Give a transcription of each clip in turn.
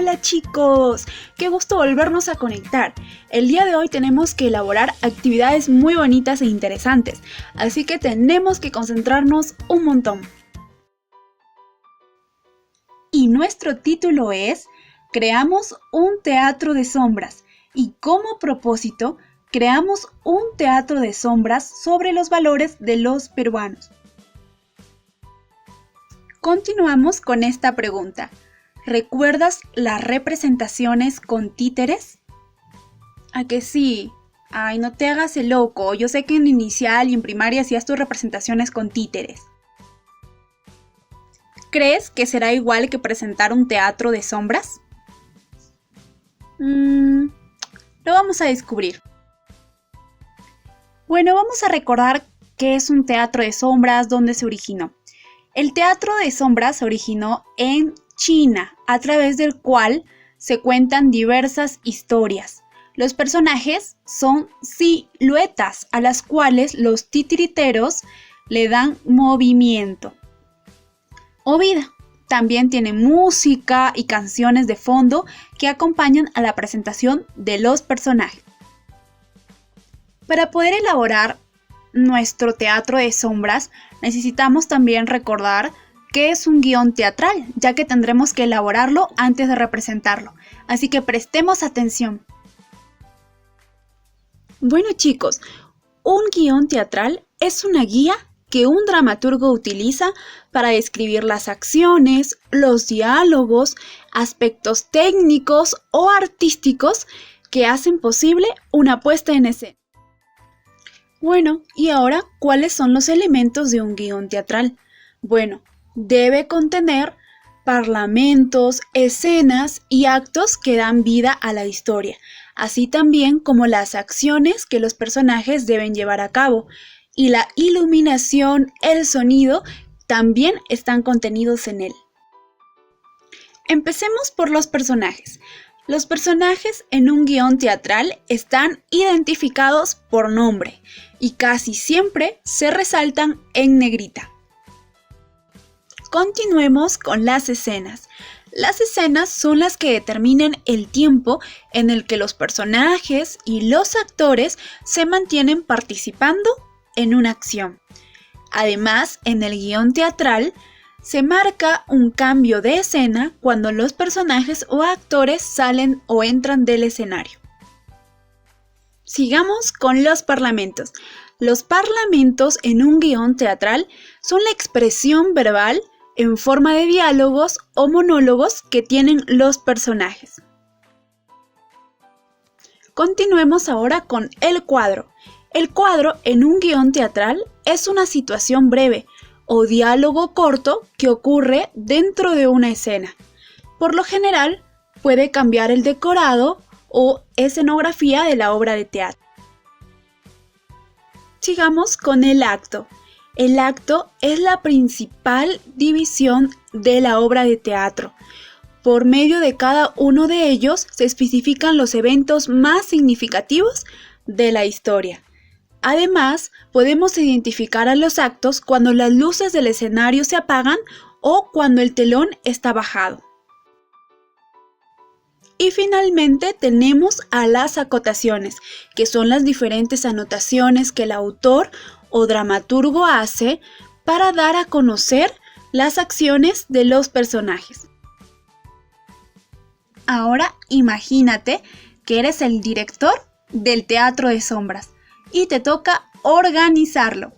Hola chicos, qué gusto volvernos a conectar. El día de hoy tenemos que elaborar actividades muy bonitas e interesantes, así que tenemos que concentrarnos un montón. Y nuestro título es Creamos un teatro de sombras y como propósito creamos un teatro de sombras sobre los valores de los peruanos. Continuamos con esta pregunta. ¿Recuerdas las representaciones con títeres? ¿A que sí? Ay, no te hagas el loco. Yo sé que en inicial y en primaria hacías tus representaciones con títeres. ¿Crees que será igual que presentar un teatro de sombras? Lo vamos a descubrir. Bueno, vamos a recordar qué es un teatro de sombras, dónde se originó. El teatro de sombras se originó en China, a través del cual se cuentan diversas historias. Los personajes son siluetas a las cuales los titiriteros le dan movimiento o vida. También tiene música y canciones de fondo que acompañan a la presentación de los personajes. Para poder elaborar nuestro teatro de sombras, necesitamos también recordar qué es un guión teatral, ya que tendremos que elaborarlo antes de representarlo. Así que prestemos atención. Bueno chicos, un guión teatral es una guía que un dramaturgo utiliza para describir las acciones, los diálogos, aspectos técnicos o artísticos que hacen posible una puesta en escena. Bueno, y ahora, ¿cuáles son los elementos de un guión teatral? Bueno, debe contener parlamentos, escenas y actos que dan vida a la historia, así también como las acciones que los personajes deben llevar a cabo, y la iluminación, el sonido, también están contenidos en él. Empecemos por los personajes. Los personajes en un guión teatral están identificados por nombre y casi siempre se resaltan en negrita. Continuemos con las escenas. Las escenas son las que determinan el tiempo en el que los personajes y los actores se mantienen participando en una acción. Además, en el guión teatral se marca un cambio de escena cuando los personajes o actores salen o entran del escenario. Sigamos con los parlamentos. Los parlamentos en un guión teatral son la expresión verbal en forma de diálogos o monólogos que tienen los personajes. Continuemos ahora con el cuadro. El cuadro en un guión teatral es una situación breve o diálogo corto que ocurre dentro de una escena. Por lo general, puede cambiar el decorado o escenografía de la obra de teatro. Sigamos con el acto. El acto es la principal división de la obra de teatro. Por medio de cada uno de ellos se especifican los eventos más significativos de la historia. Además, podemos identificar a los actos cuando las luces del escenario se apagan o cuando el telón está bajado. Y finalmente tenemos a las acotaciones, que son las diferentes anotaciones que el autor o dramaturgo hace para dar a conocer las acciones de los personajes. Ahora imagínate que eres el director del teatro de sombras y te toca organizarlo.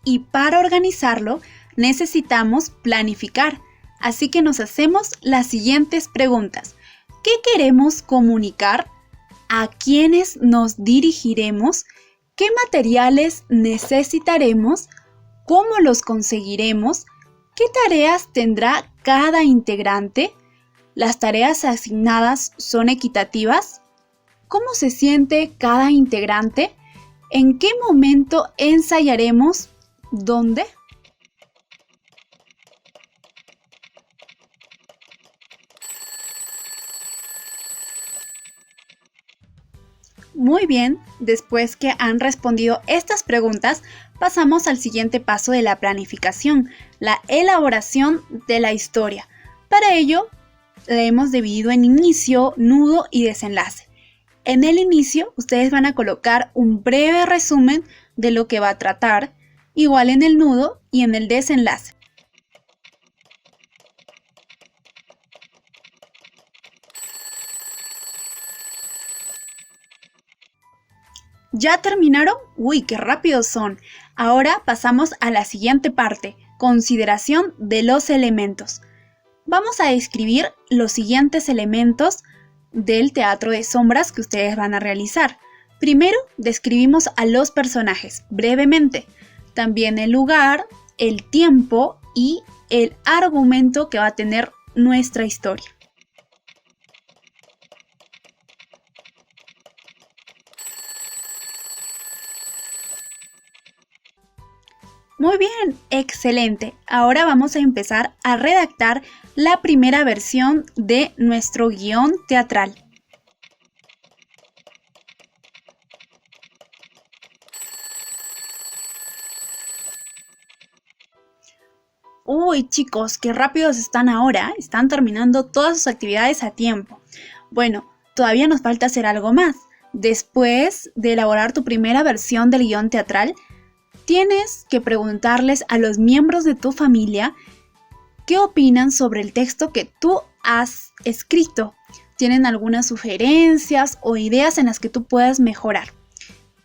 Y para organizarlo necesitamos planificar. Así que nos hacemos las siguientes preguntas. ¿Qué queremos comunicar? ¿A quiénes nos dirigiremos? ¿Qué materiales necesitaremos? ¿Cómo los conseguiremos? ¿Qué tareas tendrá cada integrante? ¿Las tareas asignadas son equitativas? ¿Cómo se siente cada integrante? ¿En qué momento ensayaremos? ¿Dónde? Muy bien, después que han respondido estas preguntas, pasamos al siguiente paso de la planificación, la elaboración de la historia. Para ello, la hemos dividido en inicio, nudo y desenlace. En el inicio, ustedes van a colocar un breve resumen de lo que va a tratar, igual en el nudo y en el desenlace. ¿Ya terminaron? ¡Uy, qué rápidos son! Ahora pasamos a la siguiente parte, consideración de los elementos. Vamos a describir los siguientes elementos del teatro de sombras que ustedes van a realizar. Primero, describimos a los personajes brevemente, también el lugar, el tiempo y el argumento que va a tener nuestra historia. Muy bien, excelente. Ahora vamos a empezar a redactar la primera versión de nuestro guión teatral. Uy, chicos, qué rápidos están ahora. Están terminando todas sus actividades a tiempo. Bueno, todavía nos falta hacer algo más. Después de elaborar tu primera versión del guión teatral, tienes que preguntarles a los miembros de tu familia qué opinan sobre el texto que tú has escrito. ¿Tienen algunas sugerencias o ideas en las que tú puedas mejorar?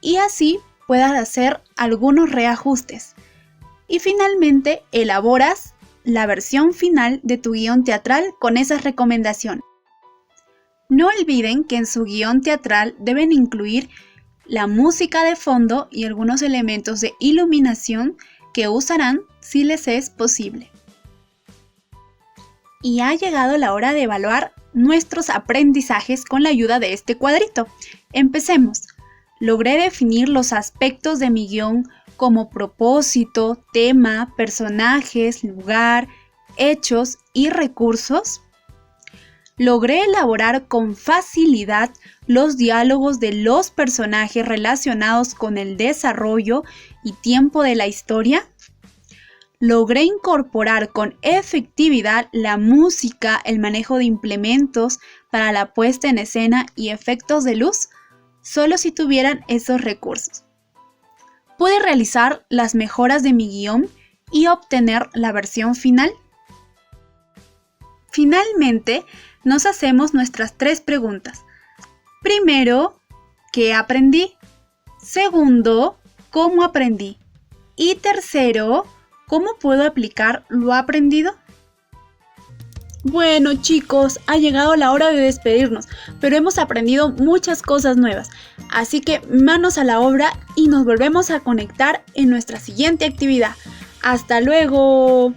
Y así puedas hacer algunos reajustes. Y finalmente elaboras la versión final de tu guión teatral con esas recomendaciones. No olviden que en su guión teatral deben incluir la música de fondo y algunos elementos de iluminación que usarán si les es posible. Y ha llegado la hora de evaluar nuestros aprendizajes con la ayuda de este cuadrito. Empecemos. Logré definir los aspectos de mi guión como propósito, tema, personajes, lugar, hechos y recursos. Logré elaborar con facilidad los diálogos de los personajes relacionados con el desarrollo y tiempo de la historia. Logré incorporar con efectividad la música, el manejo de implementos para la puesta en escena y efectos de luz, solo si tuvieran esos recursos. Pude realizar las mejoras de mi guión y obtener la versión final. Finalmente, nos hacemos nuestras 3 preguntas. Primero, ¿qué aprendí? Segundo, ¿cómo aprendí? Y tercero, ¿cómo puedo aplicar lo aprendido? Bueno, chicos, ha llegado la hora de despedirnos, pero hemos aprendido muchas cosas nuevas. Así que manos a la obra y nos volvemos a conectar en nuestra siguiente actividad. ¡Hasta luego!